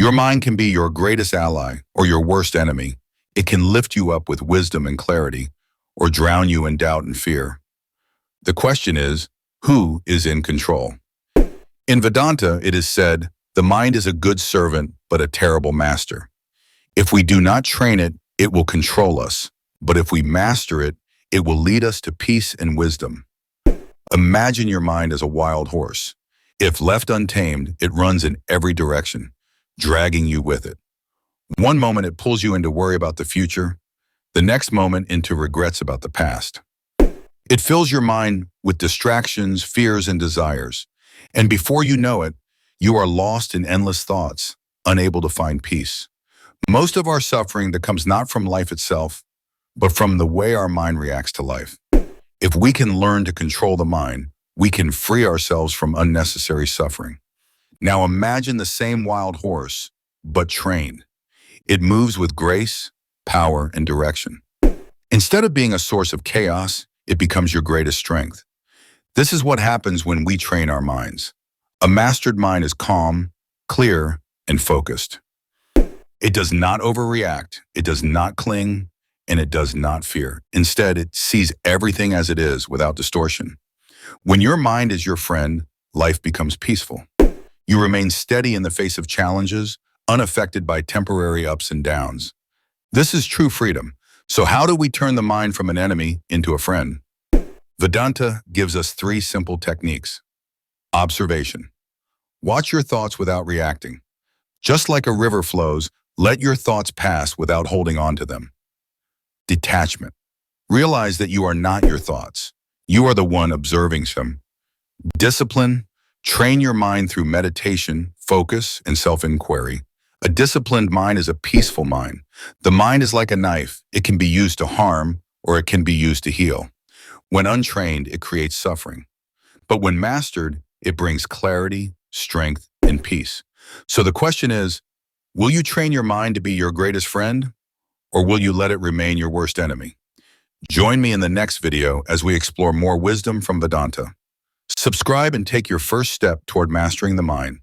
Your mind can be your greatest ally or your worst enemy. It can lift you up with wisdom and clarity, or drown you in doubt and fear. The question is, who is in control? In Vedanta, it is said, the mind is a good servant, but a terrible master. If we do not train it, it will control us. But if we master it, it will lead us to peace and wisdom. Imagine your mind as a wild horse. If left untamed, it runs in every direction, dragging you with it. One moment it pulls you into worry about the future, the next moment into regrets about the past. It fills your mind with distractions, fears, and desires. And before you know it, you are lost in endless thoughts, unable to find peace. Most of our suffering that comes not from life itself, but from the way our mind reacts to life. If we can learn to control the mind, we can free ourselves from unnecessary suffering. Now imagine the same wild horse, but trained. It moves with grace, power, and direction. Instead of being a source of chaos, it becomes your greatest strength. This is what happens when we train our minds. A mastered mind is calm, clear, and focused. It does not overreact, it does not cling, and it does not fear. Instead, it sees everything as it is without distortion. When your mind is your friend, life becomes peaceful. You remain steady in the face of challenges, unaffected by temporary ups and downs. This is true freedom. So how do we turn the mind from an enemy into a friend? Vedanta gives us 3 simple techniques. Observation. Watch your thoughts without reacting. Just like a river flows, let your thoughts pass without holding on to them. Detachment. Realize that you are not your thoughts. You are the one observing them. Discipline. Train your mind through meditation, focus, and self-inquiry. A disciplined mind is a peaceful mind. The mind is like a knife. It can be used to harm, or it can be used to heal. When untrained, it creates suffering. But when mastered, it brings clarity, strength, and peace. So the question is, will you train your mind to be your greatest friend, or will you let it remain your worst enemy? Join me in the next video as we explore more wisdom from Vedanta. Subscribe and take your first step toward mastering the mind.